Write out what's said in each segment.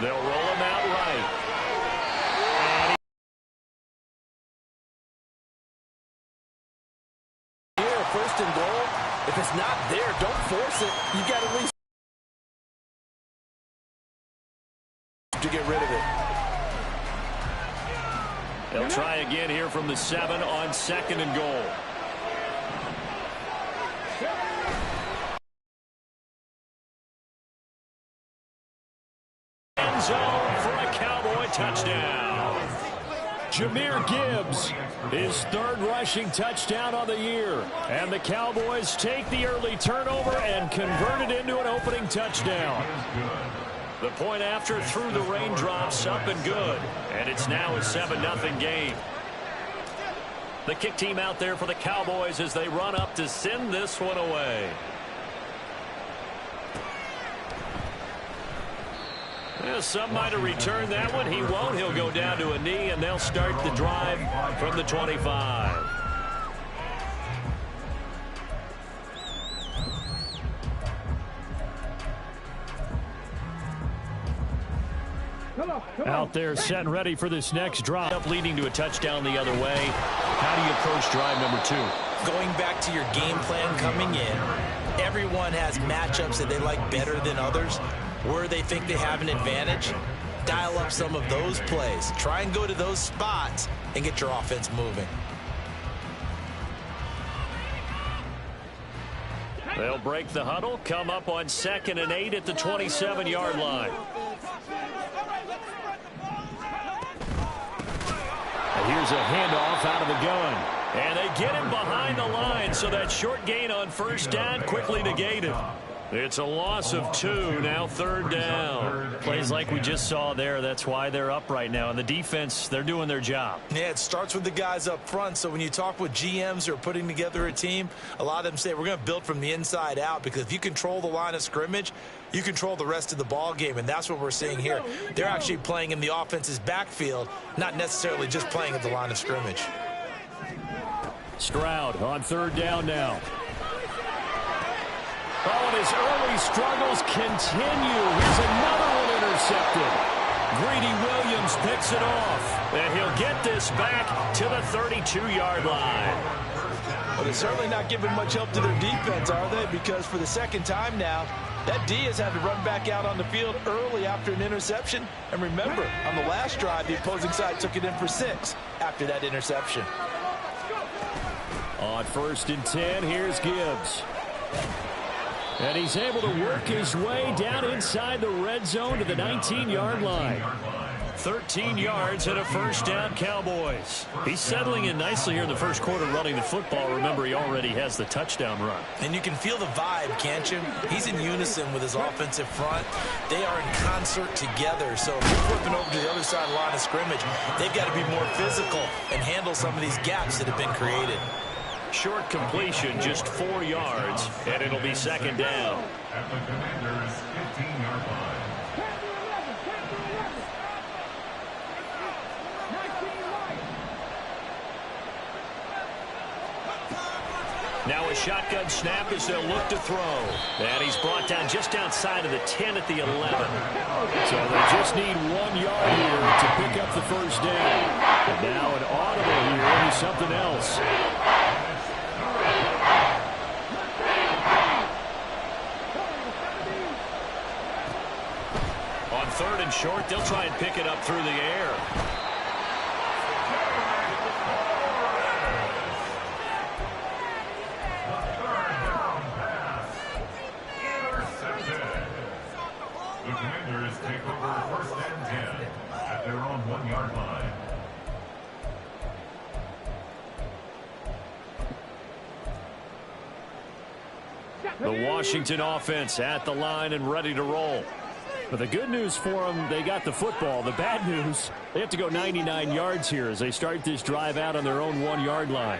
They'll roll him out right. And here, first and goal. If it's not there, don't force it. You got at least to get rid of it. They'll try again here from the 7 on 2nd and goal. End zone for a Cowboy touchdown. Jahmyr Gibbs, his 3rd rushing touchdown on the year. And the Cowboys take the early turnover and convert it into an opening touchdown. The point after through the raindrops, up and good. And it's now a 7-0 game. The kick team out there for the Cowboys as they run up to send this one away. Well, some might have returned that one. He won't. He'll go down to a knee, and they'll start the drive from the 25. Out there set and ready for this next drive. Up leading to a touchdown the other way. How do you approach drive number 2? Going back to your game plan coming in, everyone has matchups that they like better than others. Where they think they have an advantage, dial up some of those plays. Try and go to those spots and get your offense moving. They'll break the huddle, come up on 2nd and 8 at the 27-yard line. And here's a handoff out of the gun. And they get him behind the line, so that short gain on 1st down quickly negated. It's a loss of 2, now 3rd down. Plays like we just saw there, that's why they're up right now. And the defense, they're doing their job. Yeah, it starts with the guys up front. So when you talk with GMs who are putting together a team, a lot of them say we're going to build from the inside out, because if you control the line of scrimmage, you control the rest of the ball game, and that's what we're seeing here. They're actually playing in the offense's backfield, not necessarily just playing at the line of scrimmage. Stroud on 3rd down now. Oh, and his early struggles continue. Here's another one intercepted. Greedy Williams picks it off. And he'll get this back to the 32-yard line. Well, they're certainly not giving much help to their defense, are they? Because for the 2nd time now, that D has had to run back out on the field early after an interception. And remember, on the last drive, the opposing side took it in for 6 after that interception. On 1st and 10, here's Gibbs. And he's able to work his way down inside the red zone to the 19-yard line. 13 yards and a 1st down, Cowboys. He's settling in nicely here in the 1st quarter running the football. Remember, he already has the touchdown run. And you can feel the vibe, can't you? He's in unison with his offensive front. They are in concert together. So if you're flipping over to the other side of the line of scrimmage, they've got to be more physical and handle some of these gaps that have been created. Short completion, just 4 yards, and it'll be 2nd down. At the Commanders' 15-yard line. Now a shotgun snap as they'll look to throw. And he's brought down just outside of the 10 at the 11. So they just need 1 yard here to pick up the 1st down. And now an audible here into something else. On 3rd and short, they'll try and pick it up through the air. The Commanders take over 1st and 10 at their own 1-yard line. The Washington offense at the line and ready to roll. But the good news for them, they got the football. The bad news, they have to go 99 yards here as they start this drive out on their own 1-yard line.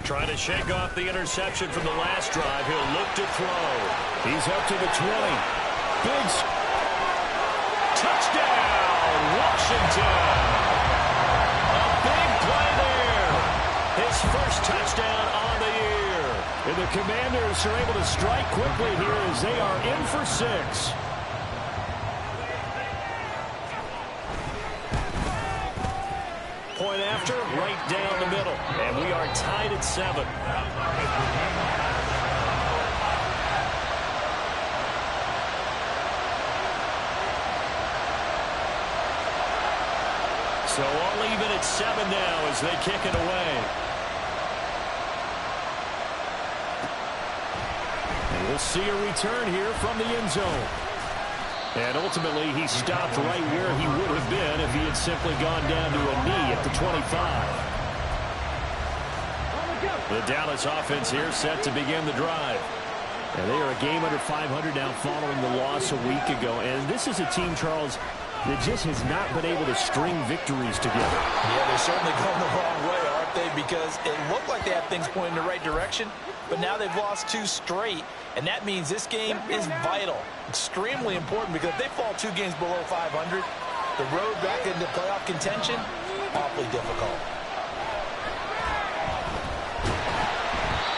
Trying to shake off the interception from the last drive. He'll look to throw. He's up to the 20. Big touchdown, Washington. A big play there. His first touchdown on the year. And the Commanders are able to strike quickly here as they are in for 6. Point after, right down the middle. And we are tied at 7. So all even at 7 now as they kick it away. And we'll see a return here from the end zone. And ultimately, he stopped right where he would have been if he had simply gone down to a knee at the 25. The Dallas offense here set to begin the drive. And they are a game under 500 now following the loss a week ago. And this is a team, Charles, that just has not been able to string victories together. Yeah, they're certainly going the wrong way, aren't they? Because it looked like they had things pointing in the right direction, but now they've lost 2 straight, and that means this game is vital, extremely important, because if they fall 2 games below 500, the road back into playoff contention, awfully difficult.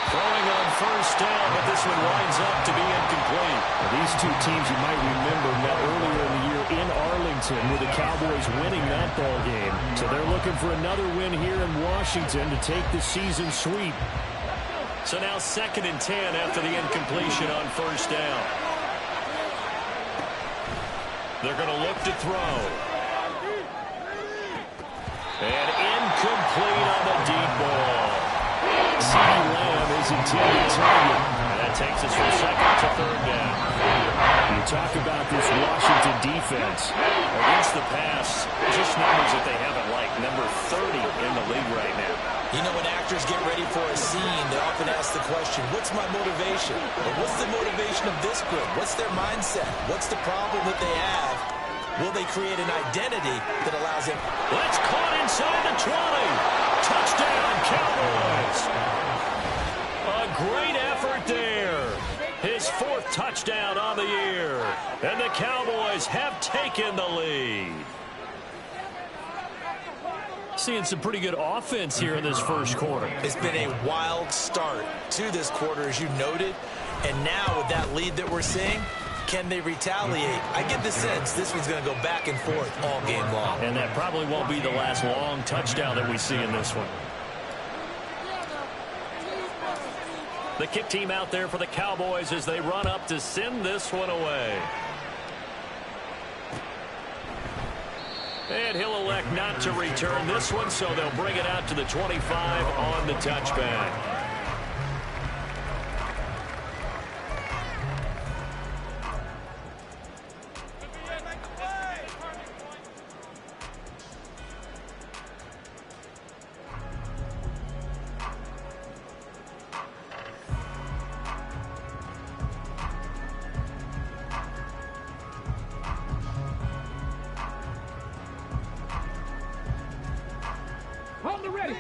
Throwing on first down, but this one winds up to be incomplete. Well, these 2 teams, you might remember, met earlier in the year in Arlington with the Cowboys winning that ball game. So they're looking for another win here in Washington to take the season sweep. So now 2nd and 10 after the incompletion on first down. They're going to look to throw. And incomplete on the deep ball. CeeDee Lamb is intended target. And that takes us from 2nd to 3rd down. You talk about this Washington defense. Against the pass, just numbers that they haven't liked. Number 30 in the league right now. You know, when actors get ready for a scene, they often ask the question, what's my motivation? Or what's the motivation of this group? What's their mindset? What's the problem that they have? Will they create an identity that allows them? That's caught inside the 20. Touchdown, Cowboys. A great effort there. His 4th touchdown on the year. And the Cowboys have taken the lead. Seeing some pretty good offense here in this first quarter. It's been a wild start to this quarter, as you noted. And now with that lead that we're seeing, can they retaliate? I get the sense this one's going to go back and forth all game long. And that probably won't be the last long touchdown that we see in this one. The kick team out there for the Cowboys as they run up to send this one away. And he'll elect not to return this one, so they'll bring it out to the 25 on the touchback.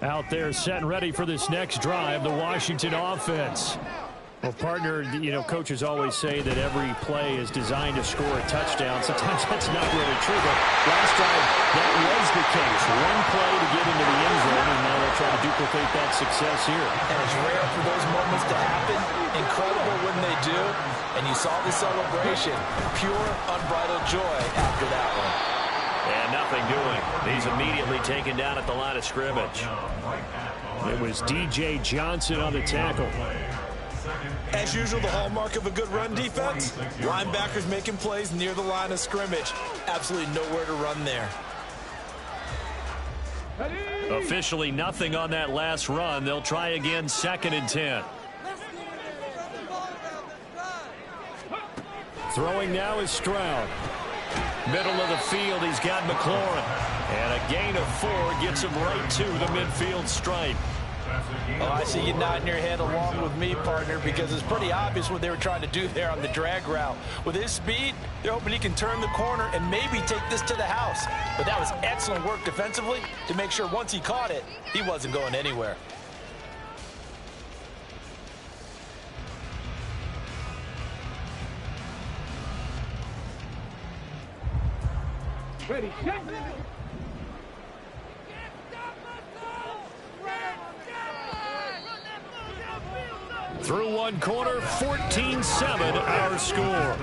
Out there set and ready for this next drive, the Washington offense. Well, partner, you know, coaches always say that every play is designed to score a touchdown. Sometimes that's not really true, but last drive, that was the case. One play to get into the end zone, and now they'll try to duplicate that success here. And it's rare for those moments to happen. Incredible when they do. And you saw the celebration. Pure, unbridled joy after that one. And nothing doing. He's immediately taken down at the line of scrimmage. It was DJ Johnson on the tackle. As usual, the hallmark of a good run defense, linebackers making plays near the line of scrimmage. Absolutely nowhere to run there. Officially nothing on that last run. They'll try again, 2nd and 10. Throwing now is Stroud. Middle of the field, he's got McLaurin. And a gain of 4 gets him right to the midfield stripe. Oh, I see you nodding your head along with me, partner, because it's pretty obvious what they were trying to do there on the drag route. With his speed, they're hoping he can turn the corner and maybe take this to the house. But that was excellent work defensively to make sure once he caught it, he wasn't going anywhere. Ready, set. Through one quarter, 14-7 our score.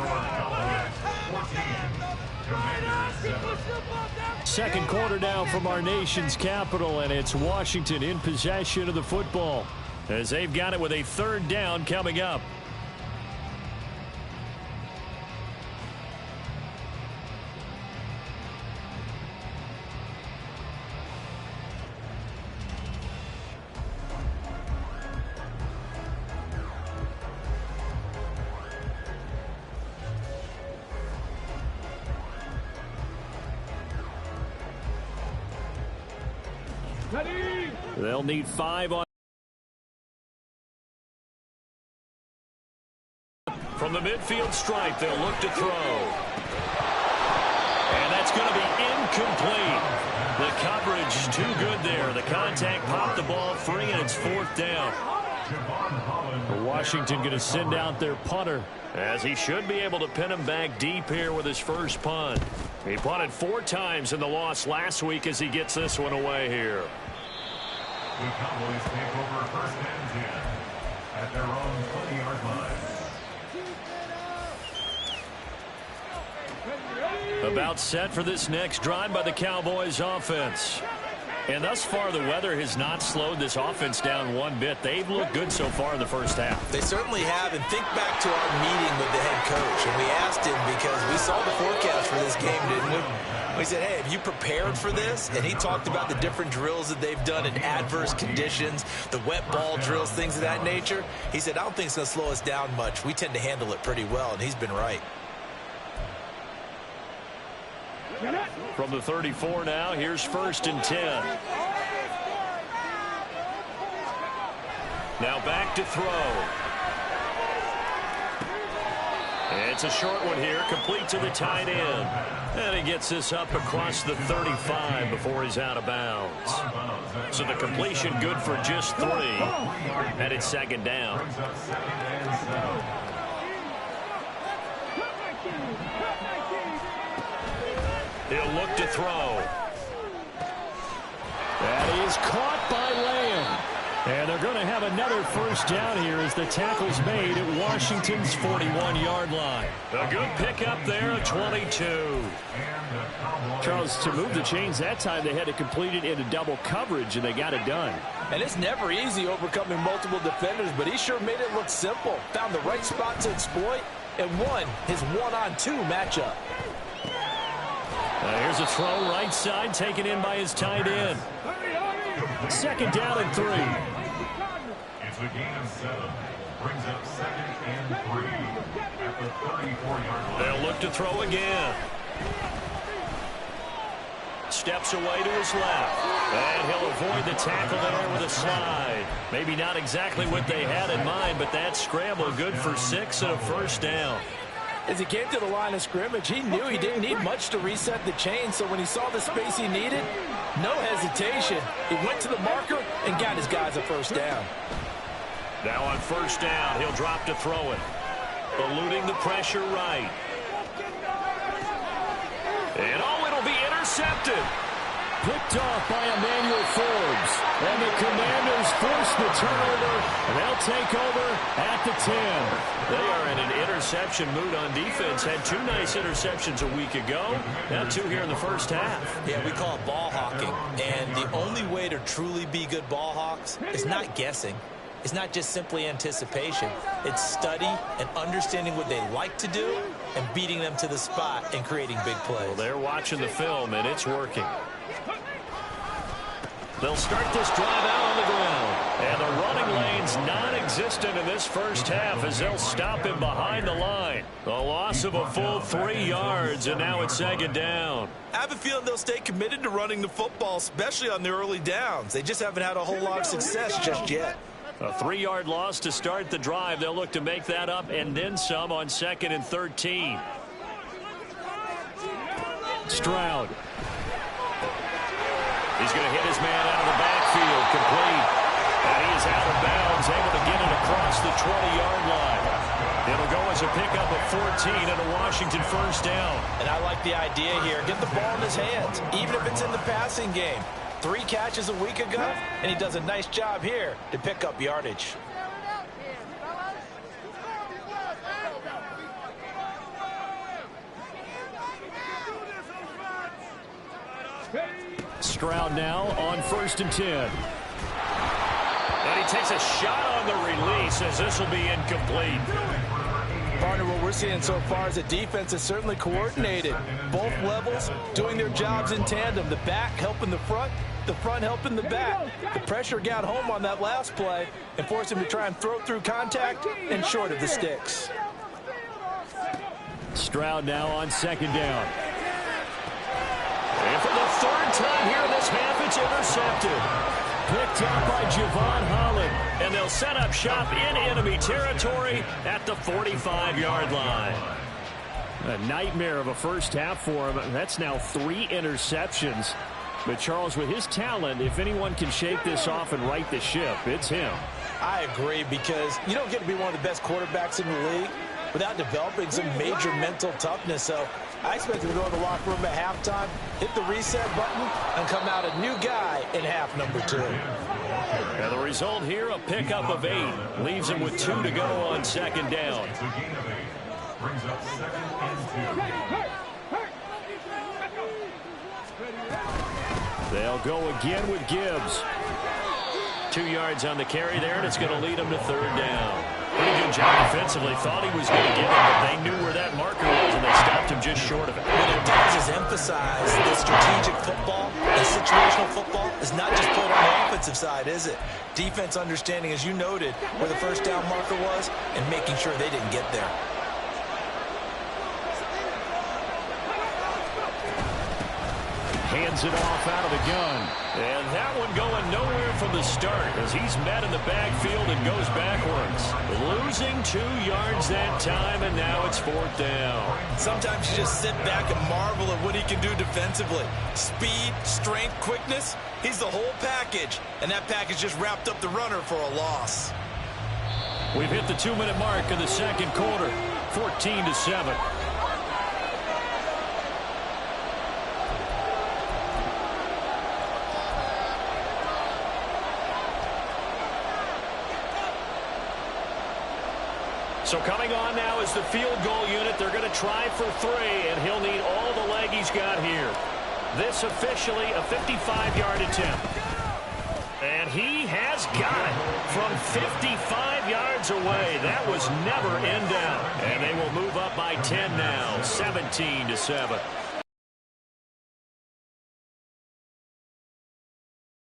Second quarter now from our nation's capital, and it's Washington in possession of the football as they've got it with a third down coming up. They'll need 5 on. From the midfield stripe, they'll look to throw. And that's going to be incomplete. The coverage too good there. The contact popped the ball free, and it's 4th down. Washington going to send out their punter, as he should be able to pin him back deep here with his first punt. He punted 4 times in the loss last week as he gets this one away here. The Cowboys take over 1st and 10 at their own 20-yard line. About set for this next drive by the Cowboys offense. And thus far, the weather has not slowed this offense down one bit. They've looked good so far in the first half. They certainly have. And think back to our meeting with the head coach. And we asked him, because we saw the forecast for this game, didn't we? We said, hey, have you prepared for this? And he talked about the different drills that they've done in adverse conditions, the wet ball drills, things of that nature. He said, I don't think it's going to slow us down much. We tend to handle it pretty well, and he's been right. From the 34 now, here's 1st and 10. Now back to throw. It's a short one here, complete to the tight end. And he gets this up across the 35 before he's out of bounds. So the completion good for just 3. And it's 2nd down. He'll look to throw. That is caught by Lamb. And they're going to have another first down here as the tackle's made at Washington's 41-yard line. A good pickup there at 22. Charles, to move the chains that time, they had to complete it into double coverage, and they got it done. And it's never easy overcoming multiple defenders, but he sure made it look simple. Found the right spot to exploit and won his 1-on-2 matchup. Here's a throw right side, taken in by his tight end. 2nd down and 3. It's a gain of 7. Brings up 2nd and 3 at the 34-yard line. They'll look to throw again. Steps away to his left. And he'll avoid the tackle there with a slide. Maybe not exactly what they had in mind, but that scramble good for 6 and a first down. As he came to the line of scrimmage, he knew he didn't need much to reset the chain, so when he saw the space he needed, no hesitation. He went to the marker and got his guys a first down. Now on first down, he'll drop to throw it. Eluding the pressure right. And it'll be intercepted. Picked off by Emmanuel Forbes. And the Commanders force the turnover, and they'll take over at the 10. They are in an interception mood on defense. Had 2 nice interceptions a week ago. Now 2 here in the first half. Yeah, we call it ball hawking. And the only way to truly be good ball hawks is not guessing. It's not just simply anticipation. It's study and understanding what they like to do and beating them to the spot and creating big plays. Well, they're watching the film, and it's working. They'll start this drive out on the ground. And the running lane's non-existent in this first half as they'll stop him behind the line. A loss of a full 3 yards, and now it's 2nd down. I have a feeling they'll stay committed to running the football, especially on the early downs. They just haven't had a whole lot of success just yet. A 3-yard loss to start the drive. They'll look to make that up and then some on 2nd and 13. Stroud. He's going to hit his man out of the backfield, complete. And he is out of bounds, able to get it across the 20-yard line. It'll go as a pickup of 14 and a Washington first down. And I like the idea here. Get the ball in his hands, even if it's in the passing game. 3 catches a week ago, and he does a nice job here to pick up yardage. Stroud now on 1st and 10. And he takes a shot on the release as this will be incomplete. Partner, what we're seeing so far is the defense is certainly coordinated. Both levels doing their jobs in tandem. The back helping the front helping the back. The pressure got home on that last play and forced him to try and throw through contact and short of the sticks. Stroud now on 2nd down. And for the 3rd time here in this half, it's intercepted. Picked up by Javon Holland. And they'll set up shop in enemy territory at the 45-yard line. A nightmare of a first half for him. That's now 3 interceptions. But, Charles, with his talent, if anyone can shake this off and right the ship, it's him. I agree, because you don't get to be one of the best quarterbacks in the league without developing some major mental toughness. So I expect him to go in the locker room at halftime, hit the reset button, and come out a new guy in half number 2. And the result here, a pickup of 8. Leaves him with 2 to go on 2nd down. It's a gain of 8. Brings up 2nd and 2. They'll go again with Gibbs. 2 yards on the carry there, and it's going to lead him to 3rd down. Pretty good job defensively. Thought he was going to get him, but they knew where that marker was, and they stopped him just short of it. What it does is emphasize that strategic football and situational football is not just played on the offensive side, is it? Defense understanding, as you noted, where the 1st down marker was and making sure they didn't get there. Hands it off out of the gun. And that one going nowhere from the start as he's met in the backfield and goes backwards. Losing 2 yards that time, and now it's 4th down. Sometimes you just sit back and marvel at what he can do defensively. Speed, strength, quickness, he's the whole package. And that package just wrapped up the runner for a loss. We've hit the 2-minute mark in the 2nd quarter. 14-7. So coming on now is the field goal unit. They're going to try for 3, and he'll need all the leg he's got here. This officially a 55-yard attempt. And he has got it from 55 yards away. That was never in doubt. And they will move up by 10 now, 17-7.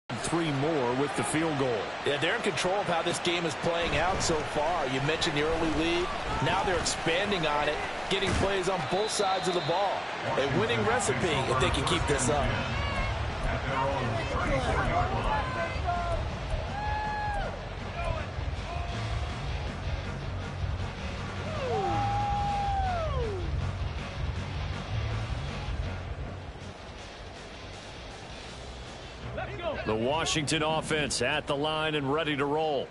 3 more with the field goal. Yeah, they're in control of how this game is playing out so far. You mentioned the early lead. Now they're expanding on it, getting plays on both sides of the ball. A winning recipe if they can keep this up. At their own 34-yard line. The Washington offense at the line and ready to roll.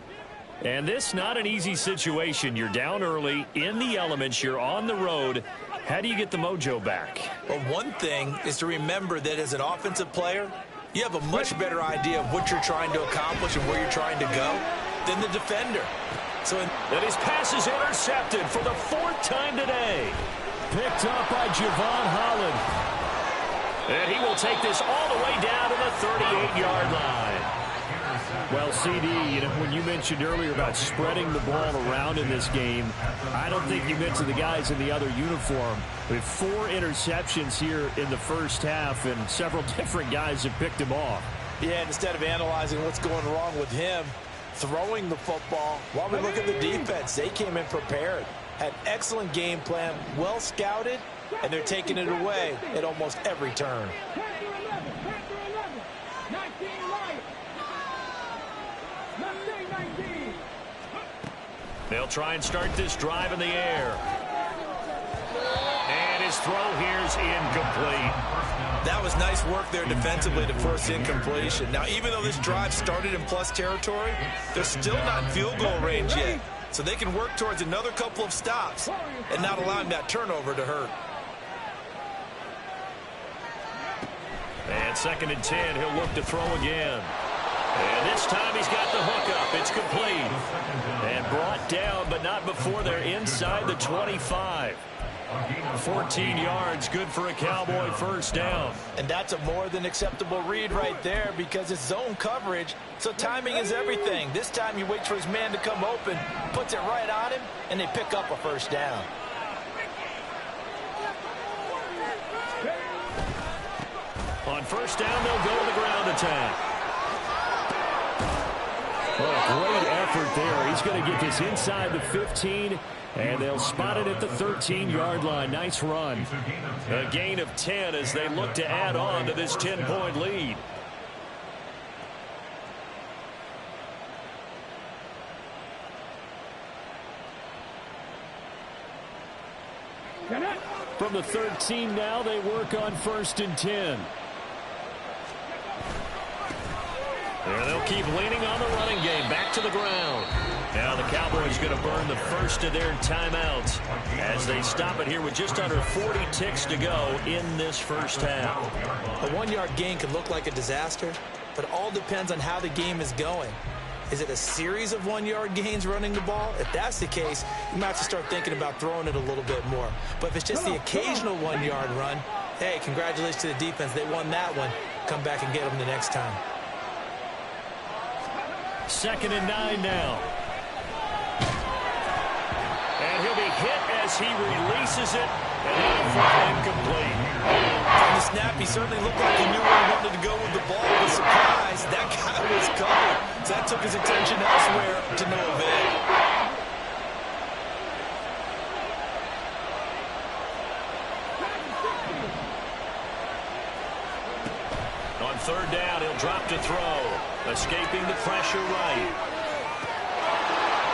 And this not an easy situation. You're down early, in the elements, you're on the road. How do you get the mojo back? Well, one thing is to remember that as an offensive player, you have a much better idea of what you're trying to accomplish and where you're trying to go than the defender. And his pass is intercepted for the 4th time today. Picked up by Javon Holland. And he will take this all the way down to the 38-yard line. Well, CD, when you mentioned earlier about spreading the ball around in this game, I don't think you mentioned the guys in the other uniform. We have 4 interceptions here in the first half, and several different guys have picked him off. Yeah, and instead of analyzing what's going wrong with him, throwing the football, while we look at the defense, they came in prepared, had excellent game plan, well scouted, and they're taking it away at almost every turn. They'll try and start this drive in the air. And his throw here's incomplete. That was nice work there defensively to force incompletion. Now, even though this drive started in plus territory, they're still not in field goal range yet. So they can work towards another couple of stops and not allowing that turnover to hurt. And 2nd and 10, he'll look to throw again. And this time he's got the hook up. It's complete. And brought down, but not before they're inside the 25. 14 yards, good for a Cowboy first down. And that's a more than acceptable read right there because it's zone coverage, so timing is everything. This time he waits for his man to come open, puts it right on him, and they pick up a first down. On first down, they'll go to the ground attack. Oh, great effort there. He's going to get this inside the 15, and they'll spot it at the 13-yard line. Nice run. A gain of 10 as they look to add on to this 10-point lead. From the 13 now, they work on 1st and 10. And they'll keep leaning on the running game. Back to the ground. Now the Cowboys going to burn the first of their timeouts as they stop it here with just under 40 ticks to go in this first half. A 1-yard gain could look like a disaster, but it all depends on how the game is going. Is it a series of 1-yard gains running the ball? If that's the case, you might have to start thinking about throwing it a little bit more. But if it's just the occasional 1-yard run, hey, congratulations to the defense. They won that one. Come back and get them the next time. 2nd and 9 now. And he'll be hit as he releases it. And incomplete. From the snap, he certainly looked like he knew where he wanted to go with the ball. But surprise, that guy was covered. So that took his attention elsewhere to no avail. On 3rd down, he'll drop to throw. Escaping the pressure right.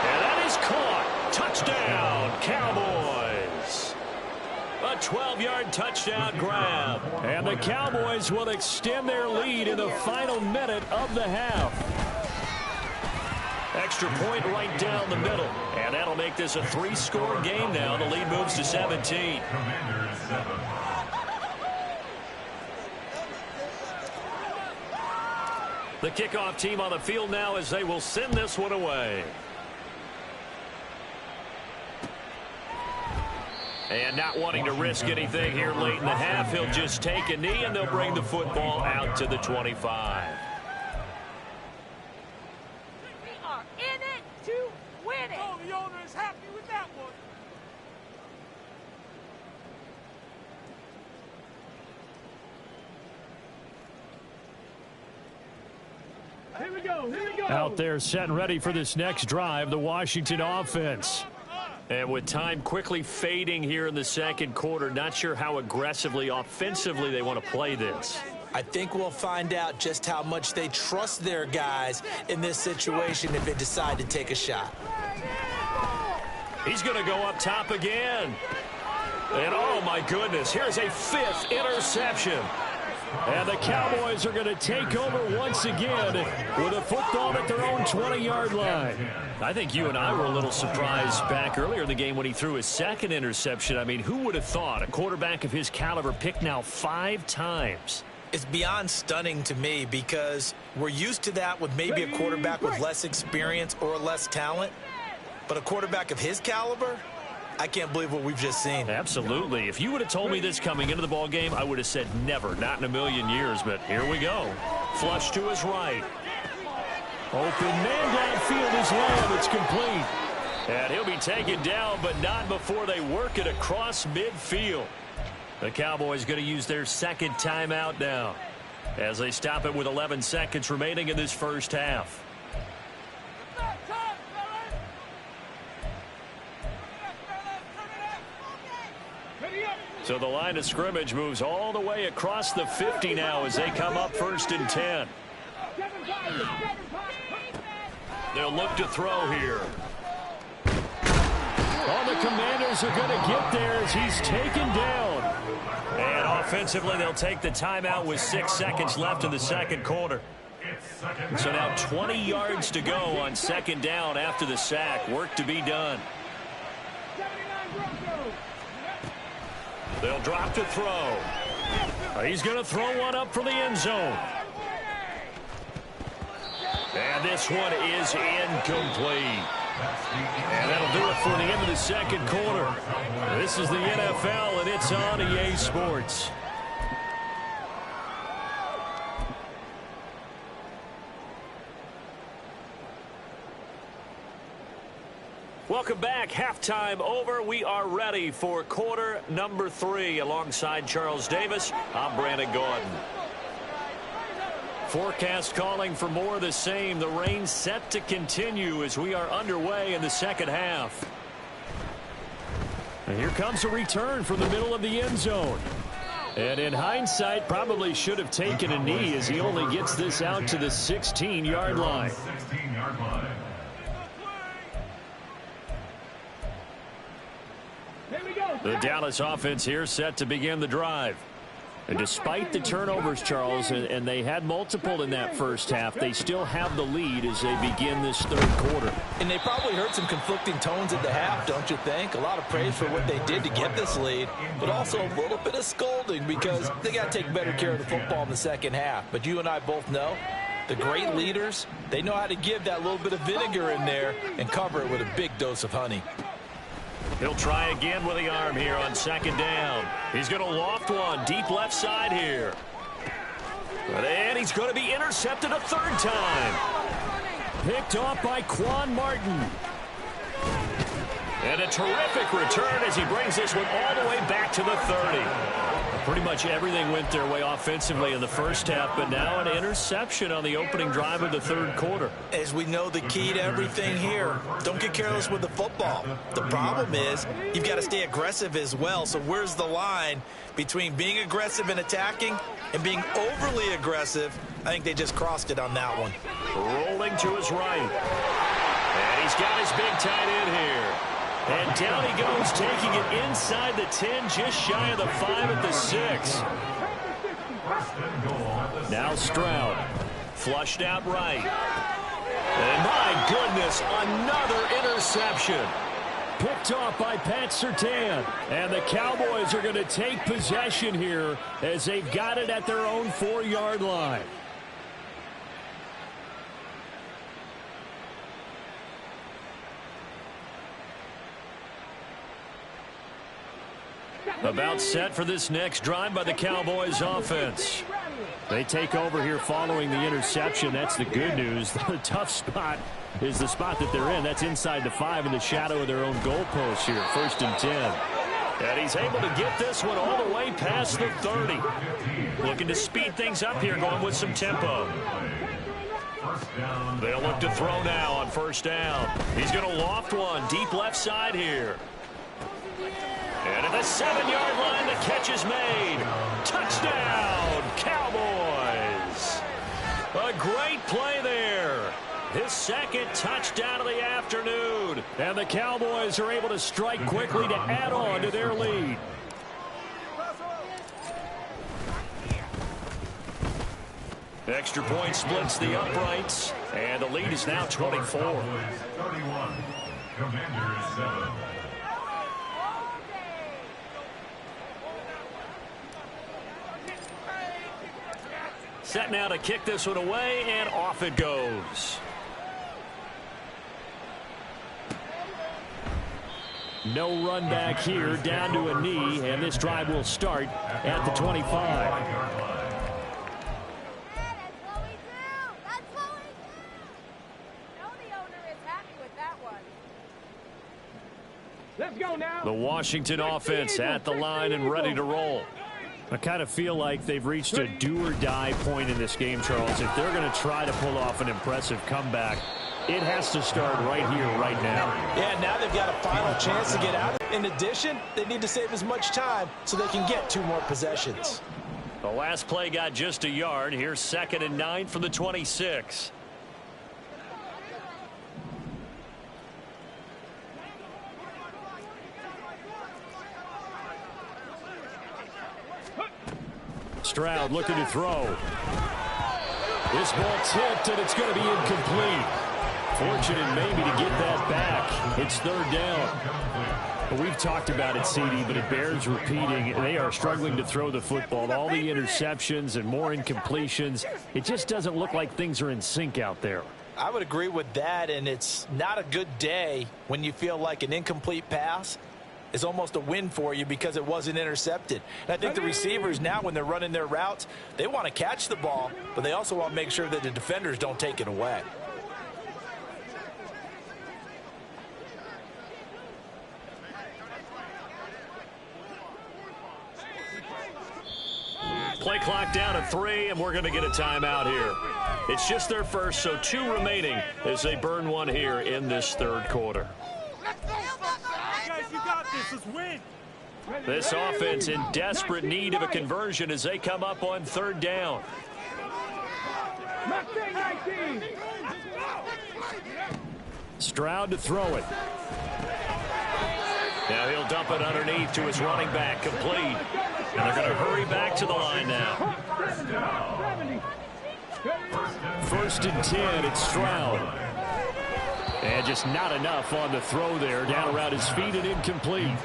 And that is caught. Touchdown, Cowboys. A 12-yard touchdown grab. And the Cowboys will extend their lead in the final minute of the half. Extra point right down the middle. And that'll make this a 3-score game now. The lead moves to 17. The kickoff team on the field now as they will send this one away. And not wanting to risk anything here late in the half, he'll just take a knee and they'll bring the football out to the 25. We are in it to win it. Oh, the owner is happy with that one. Here we go, here we go. Out there set and ready for this next drive, the Washington offense. And with time quickly fading here in the second quarter, not sure how aggressively, offensively they want to play this. I think we'll find out just how much they trust their guys in this situation if they decide to take a shot. He's going to go up top again. And oh my goodness, here's a 5th interception. And the Cowboys are going to take over once again with a football at their own 20-yard line. I think you and I were a little surprised back earlier in the game when he threw his 2nd interception. I mean, who would have thought a quarterback of his caliber picked now 5 times? It's beyond stunning to me because we're used to that with maybe a quarterback with less experience or less talent. But a quarterback of his caliber, I can't believe what we've just seen. Absolutely. If you would have told me this coming into the ball game, I would have said never, not in a million years. But here we go. Flush to his right. Open man downfield is Lamb. It's complete. And he'll be taken down, but not before they work it across midfield. The Cowboys going to use their 2nd timeout now as they stop it with 11 seconds remaining in this first half. So the line of scrimmage moves all the way across the 50 now as they come up 1st and 10. They'll look to throw here. All the Commanders are going to get there as he's taken down. And offensively, they'll take the timeout with 6 seconds left in the second quarter. So now 20 yards to go on 2nd down after the sack. Work to be done. They'll drop to throw. He's going to throw one up for the end zone. And this one is incomplete. And that'll do it for the end of the second quarter. This is the NFL, and it's on EA Sports. Welcome back. Halftime over. We are ready for quarter number 3. Alongside Charles Davis, I'm Brandon Gordon. Forecast calling for more of the same. The rain set to continue as we are underway in the second half. And here comes a return from the middle of the end zone. And in hindsight, probably should have taken a knee as he only gets this out to the 16-yard line. The Dallas offense here set to begin the drive. And despite the turnovers, Charles, and they had multiple in that first half, they still have the lead as they begin this third quarter. And they probably heard some conflicting tones at the half, don't you think? A lot of praise for what they did to get this lead, but also a little bit of scolding because they got to take better care of the football in the second half. But you and I both know the great leaders, they know how to give that little bit of vinegar in there and cover it with a big dose of honey. He'll try again with the arm here on second down. He's going to loft one deep left side here. And he's going to be intercepted a third time. Picked off by Quan Martin. And a terrific return as he brings this one all the way back to the 30. Pretty much everything went their way offensively in the first half, but now an interception on the opening drive of the third quarter. As we know, the key to everything here, don't get careless with the football. The problem is you've got to stay aggressive as well. So where's the line between being aggressive and attacking and being overly aggressive? I think they just crossed it on that one. Rolling to his right. And he's got his big tight end here. And down he goes, taking it inside the 10, just shy of the 5 at the 6. Now Stroud, flushed out right. And my goodness, another interception. Picked off by Pat Surtain. And the Cowboys are going to take possession here as they've got it at their own 4-yard line. About set for this next drive by the Cowboys offense. They take over here following the interception. That's the good news. The tough spot is the spot that they're in. That's inside the 5 in the shadow of their own goalpost here. 1st and 10. And he's able to get this one all the way past the 30. Looking to speed things up here, going with some tempo. They'll look to throw now on first down. He's going to loft one deep left side here. And at the 7-yard line, the catch is made. Touchdown, Cowboys. A great play there. His second touchdown of the afternoon. And the Cowboys are able to strike quickly to add on to their lead. Extra point splits the uprights. And the lead is now 24. 31. Commanders 7. Set now to kick this one away, and off it goes. No run back here, down to a knee, and this drive will start at the 25. Let's go now. The Washington offense at the line and ready to roll. I kind of feel like they've reached a do-or-die point in this game, Charles. If they're going to try to pull off an impressive comeback, it has to start right here, right now. Yeah, now they've got a final chance to get out. In addition, they need to save as much time so they can get 2 more possessions. The last play got just a yard. Here's 2nd and 9 from the 26. Stroud looking to throw. This ball tipped, and it's going to be incomplete. Fortunate maybe to get that back. It's 3rd down. Well, we've talked about it, CD, but it bears repeating. They are struggling to throw the football. All the interceptions and more incompletions. It just doesn't look like things are in sync out there. I would agree with that, and it's not a good day when you feel like an incomplete pass is almost a win for you because it wasn't intercepted. And I think the receivers now, when they're running their routes, they want to catch the ball, but they also want to make sure that the defenders don't take it away. Play clock down to 3, and we're going to get a timeout here. It's just their first, so 2 remaining as they burn one here in this third quarter. Guys, you got this. Let's win. This offense in desperate need of a conversion as they come up on third down. Stroud to throw it. Now he'll dump it underneath to his running back, complete. And they're going to hurry back to the line now. 1st and 10, it's Stroud. And just not enough on the throw there. Down around his feet and incomplete.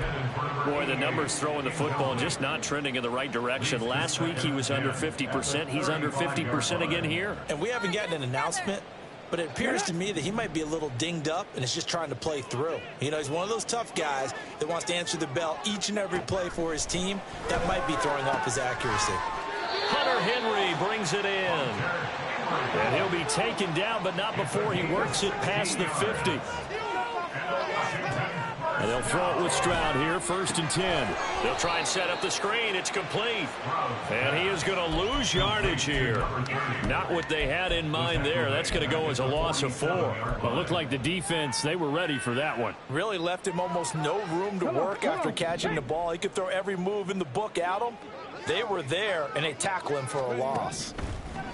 Boy, the numbers throwing the football just not trending in the right direction. Last week he was under 50%. He's under 50% again here. And we haven't gotten an announcement, but it appears to me that he might be a little dinged up and is just trying to play through. You know, he's one of those tough guys that wants to answer the bell each and every play for his team. That might be throwing off his accuracy. Hunter Henry brings it in. And he'll be taken down, but not before he works it past the 50. And they'll throw it with Stroud here, 1st and 10. They'll try and set up the screen. It's complete. And he is going to lose yardage here. Not what they had in mind there. That's going to go as a loss of 4. But it looked like the defense, they were ready for that one. Really left him almost no room to work after catching the ball. He could throw every move in the book at him. They were there, and they tackle him for a loss.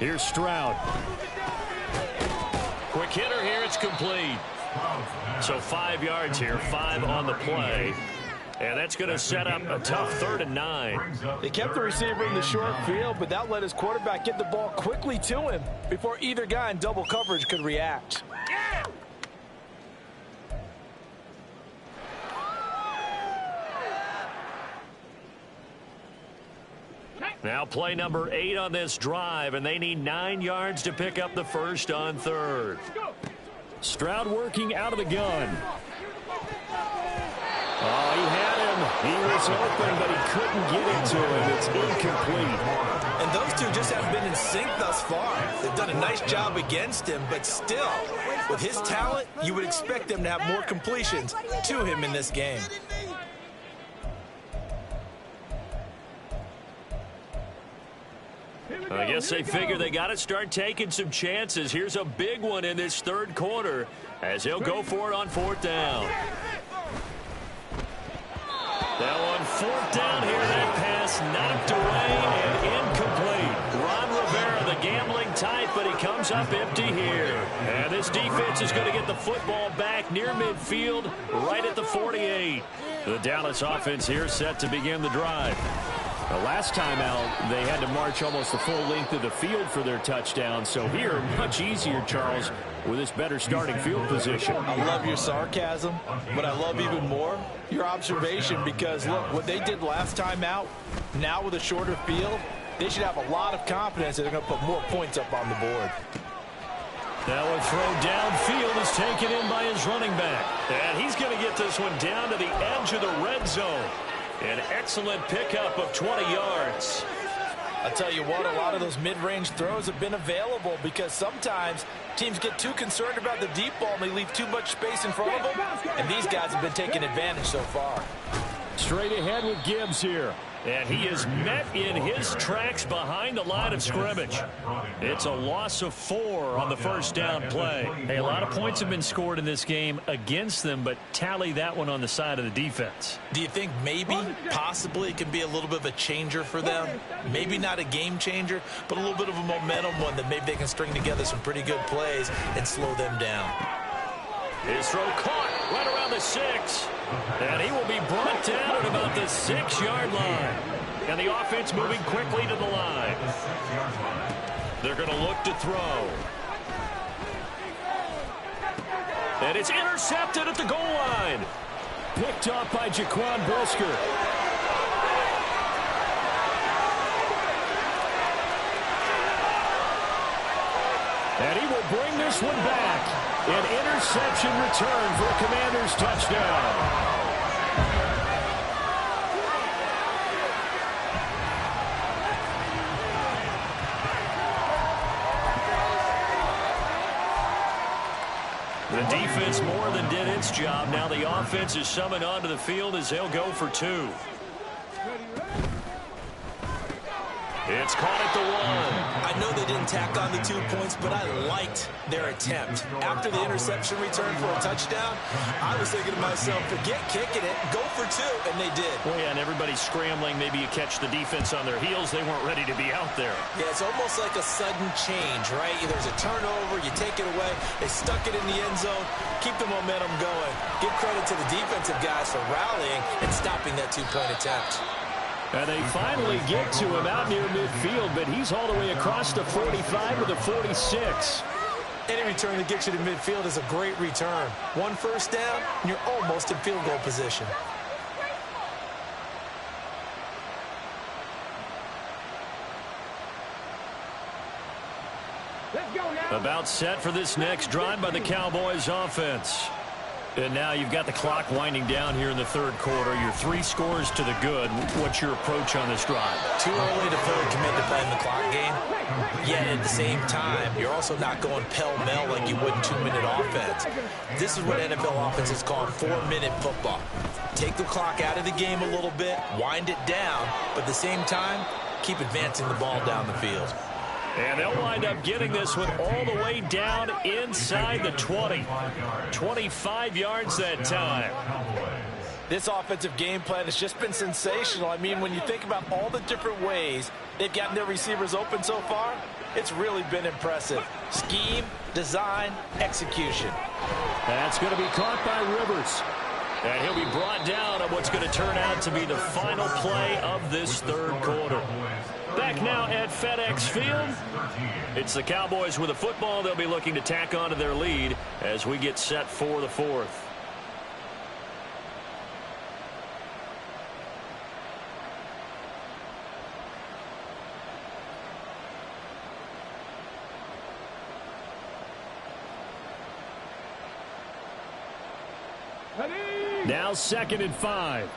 Here's Stroud. Quick hitter here. It's complete. So 5 yards here, 5 on the play. And that's going to set up a tough 3rd and 9. They kept the receiver in the short field, but that let his quarterback get the ball quickly to him before either guy in double coverage could react. Now play number 8 on this drive, and they need 9 yards to pick up the first on 3rd. Stroud working out of the gun. Oh, he had him. He was open, but he couldn't get it to him. It's incomplete. And those two just haven't been in sync thus far. They've done a nice job against him, but still, with his talent, you would expect them to have more completions to him in this game. I guess they figure they got to start taking some chances. Here's a big one in this third quarter as he'll go for it on 4th down. Now on 4th down here, that pass knocked away and incomplete. Ron Rivera, the gambling type, but he comes up empty here. And this defense is going to get the football back near midfield, right at the 48. The Dallas offense here set to begin the drive. The last time out, they had to march almost the full length of the field for their touchdown. So here, much easier, Charles, with this better starting field position. I love your sarcasm, but I love even more your observation because, look, what they did last time out, now with a shorter field, they should have a lot of confidence that they're going to put more points up on the board. Now a throw downfield is taken in by his running back. And he's going to get this one down to the edge of the red zone. An excellent pickup of 20 yards. I'll tell you what, a lot of those mid-range throws have been available because sometimes teams get too concerned about the deep ball and they leave too much space in front of them, and these guys have been taking advantage so far. Straight ahead with Gibbs here. And he is met in his tracks behind the line of scrimmage. It's a loss of 4 on the first down play. Hey, a lot of points have been scored in this game against them, but tally that one on the side of the defense. Do you think maybe, possibly, it can be a little bit of a changer for them? Maybe not a game changer, but a little bit of a momentum one that maybe they can string together some pretty good plays and slow them down. His throw caught right around the 6. And he will be brought down at about the 6-yard line. And the offense moving quickly to the line. They're going to look to throw. And it's intercepted at the goal line. Picked up by Jaquan Brisker. And he will bring this one back. An interception return for a Commanders touchdown. The defense more than did its job. Now the offense is summoned onto the field as they'll go for 2. It's caught at the 1. I know they didn't tack on the 2 points, but I liked their attempt. After the interception return for a touchdown, I was thinking to myself, forget kicking it, go for 2, and they did. Well, yeah, and everybody's scrambling. Maybe you catch the defense on their heels. They weren't ready to be out there. Yeah, it's almost like a sudden change, right? There's a turnover, you take it away, they stuck it in the end zone, keep the momentum going. Give credit to the defensive guys for rallying and stopping that 2-point attempt. And they finally get to him out near midfield, but he's all the way across the 45 to the 46. Any return that gets you to midfield is a great return. 1 first down, and you're almost in field goal position. About set for this next drive by the Cowboys offense. And now you've got the clock winding down here in the 3rd quarter. Your 3 scores to the good. What's your approach on this drive? Too early to fully commit to playing the clock game. Yet at the same time, you're also not going pell-mell like you would in 2-minute offense. This is what NFL offenses call 4-minute football. Take the clock out of the game a little bit, wind it down, but at the same time, keep advancing the ball down the field. And they'll wind up getting this one all the way down inside the 20. 25 yards that time. This offensive game plan has just been sensational. I mean, when you think about all the different ways they've gotten their receivers open so far, it's really been impressive. Scheme, design, execution. That's going to be caught by Rivers. And he'll be brought down on what's going to turn out to be the final play of this 3rd quarter. Back now at FedEx Field. It's the Cowboys with the football. They'll be looking to tack on to their lead as we get set for the 4th. Now 2nd and 5.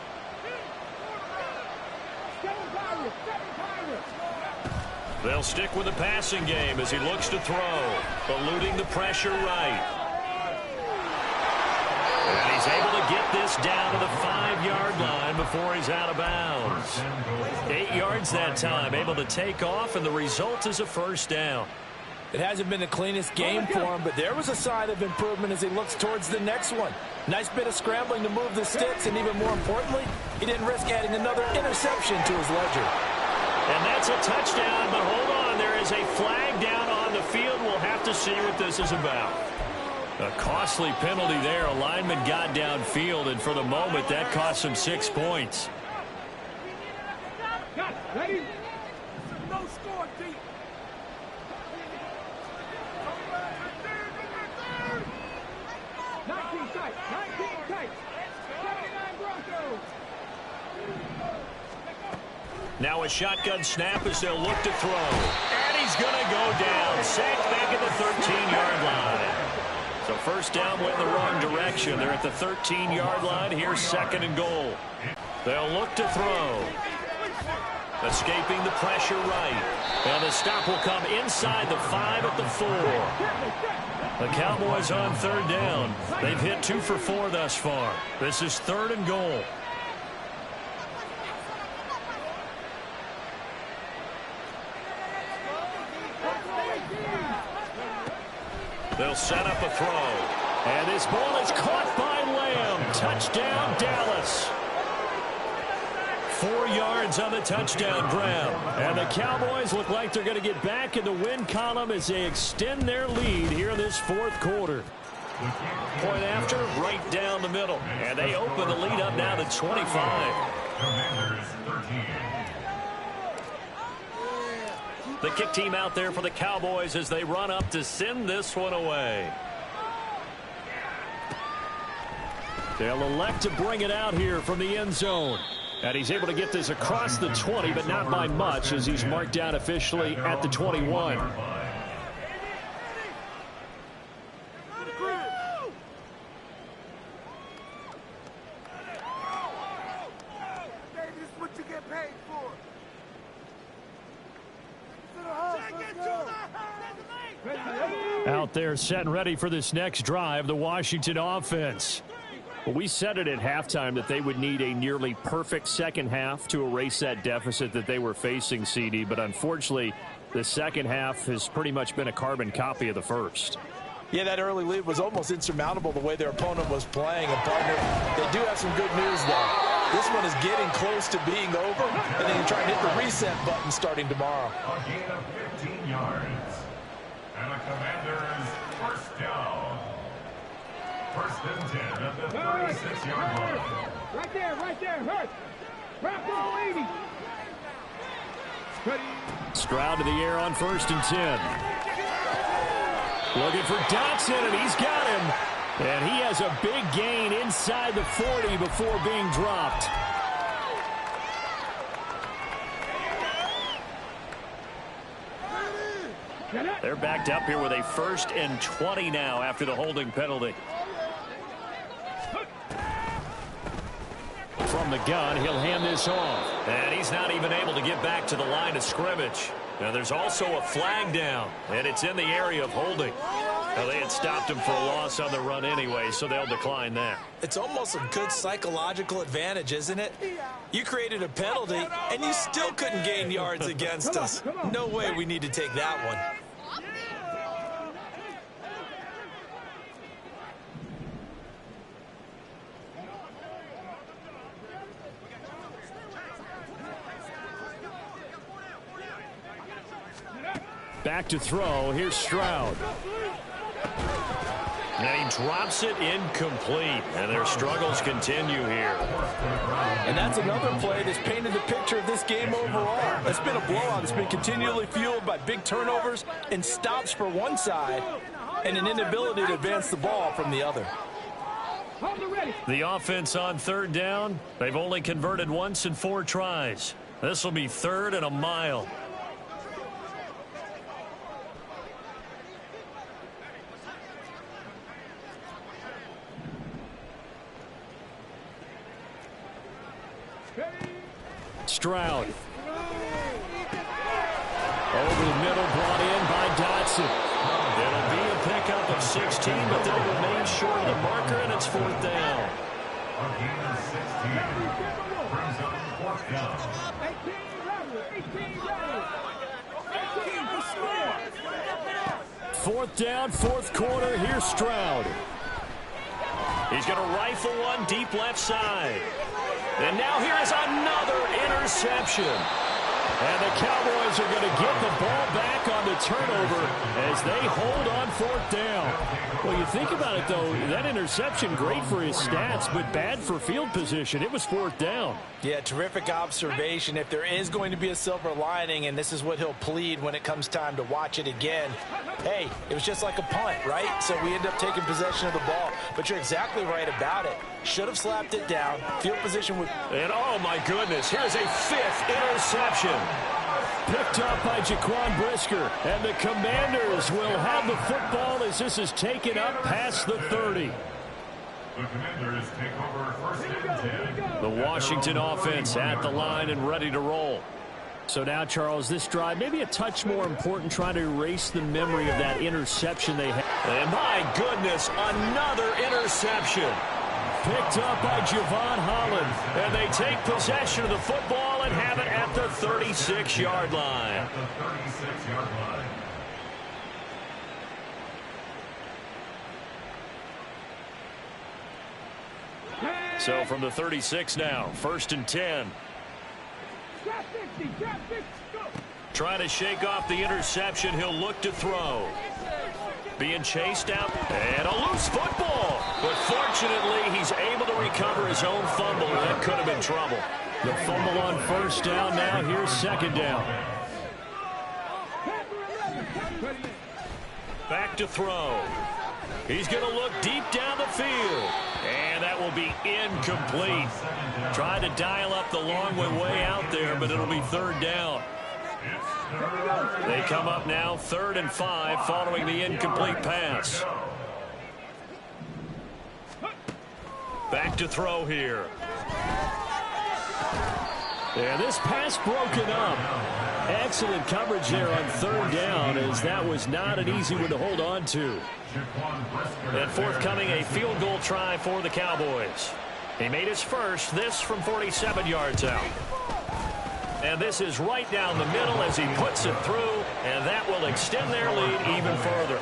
They'll stick with the passing game as he looks to throw, eluding the pressure right. And he's able to get this down to the 5-yard line before he's out of bounds. 8 yards that time, able to take off, and the result is a 1st down. It hasn't been the cleanest game for him, but there was a sign of improvement as he looks towards the next one. Nice bit of scrambling to move the sticks, and even more importantly, he didn't risk adding another interception to his ledger. And that's a touchdown, but hold on, there is a flag down on the field. We'll have to see what this is about. A costly penalty there. A lineman got downfield, and for the moment, that cost him 6 points. Ready? No score, deep. Now a shotgun snap as they'll look to throw. And he's going to go down. Sacked back at the 13-yard line. So 1st down went in the wrong direction. They're at the 13-yard line. Here's 2nd and goal. They'll look to throw. Escaping the pressure right. And the stop will come inside the 5 at the 4. The Cowboys on 3rd down. They've hit 2 for 4 thus far. This is 3rd and goal. They'll set up a throw. And this ball is caught by Lamb. Touchdown, Dallas. 4 yards on the touchdown grab. And the Cowboys look like they're going to get back in the win column as they extend their lead here in this 4th quarter. Point after, right down the middle. And they open the lead up now to 25. Commanders 13. The kick team out there for the Cowboys as they run up to send this one away. They'll elect to bring it out here from the end zone. And he's able to get this across the 20, but not by much as he's marked down officially at the 21. Out there set and ready for this next drive, the Washington offense. Well, we said it at halftime that they would need a nearly perfect second half to erase that deficit that they were facing, CD. But unfortunately, the second half has pretty much been a carbon copy of the first. Yeah, that early lead was almost insurmountable the way their opponent was playing. And, partner, they do have some good news, though. This one is getting close to being over, and they can try and hit the reset button starting tomorrow. A gain of 15 yards. And the Commanders first down. First and 10 at the 36-yard line. Right there, hurt. Wrap ball 80. Stroud to the air on first and 10. Looking for Dotson, and he's got him. And he has a big gain inside the 40 before being dropped. They're backed up here with a first and 20 now after the holding penalty. From the gun, he'll hand this off. And he's not even able to get back to the line of scrimmage. Now there's also a flag down, and it's in the area of holding. Now they had stopped him for a loss on the run anyway, so they'll decline that. It's almost a good psychological advantage, isn't it? You created a penalty, and you still couldn't gain yards against us. No way we need to take that one. Back to throw. Here's Stroud. And he drops it incomplete. And their struggles continue here. And that's another play that's painted the picture of this game overall. It's been a blowout. It's been continually fueled by big turnovers and stops for one side and an inability to advance the ball from the other. The offense on third down. They've only converted once in 4 tries. This will be 3rd and a mile. Stroud. Over the middle, brought in by Dotson. It'll be a pickup of 16, but they'll remain short of the marker, and it's 4th down. A gain of 16. Brings up 4th down. 4th down, 4th quarter. Here's Stroud. He's going to rifle one deep left side. And now here is another interception. And the Cowboys are going to get the ball back on the turnover as they hold on 4th down. Well, you think about it, though, that interception, great for his stats, but bad for field position. It was 4th down. Yeah, terrific observation. If there is going to be a silver lining, and this is what he'll plead when it comes time to watch it again, hey, it was just like a punt, right? So we end up taking possession of the ball. But you're exactly right about it. Should have slapped it down. Field position would... And, oh, my goodness, here's a 5th interception. Picked up by Jaquan Brisker. And the Commanders will have the football as this is taken up past the 30. The Commanders take over 1st and 10. The Washington offense at the line and ready to roll. So now, Charles, this drive may be a touch more important, trying to erase the memory of that interception they had. And my goodness, another interception. Picked up by Javon Holland. And they take possession of the football and have it at the 36-yard line. At the 36-yard line. So from the 36 now, 1st and 10. Trying to shake off the interception. He'll look to throw. Being chased out. And a loose football. But fortunately, he's able to recover his own fumble. That could have been trouble. The fumble on 1st down now. Here's 2nd down. Back to throw. He's going to look deep down the field. And that will be incomplete. Tried to dial up the long way out there, but it'll be 3rd down. They come up now 3rd and 5 following the incomplete pass. Back to throw here. And this pass broken up. Excellent coverage there on third down, as that was not an easy one to hold on to. And forthcoming, a field goal try for the Cowboys. He made his first, this from 47 yards out. And this is right down the middle as he puts it through, and that will extend their lead even further.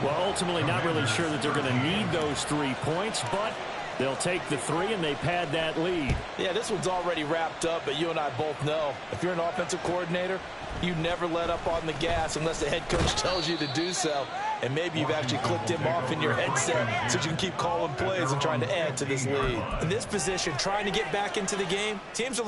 Well, ultimately not really sure that they're going to need those 3 points, but they'll take the 3 and they pad that lead. Yeah, this one's already wrapped up, but you and I both know if you're an offensive coordinator, you never let up on the gas unless the head coach tells you to do so. And maybe you've actually clicked him off in your headset so you can keep calling plays and trying to add to this lead. In this position, trying to get back into the game, teams are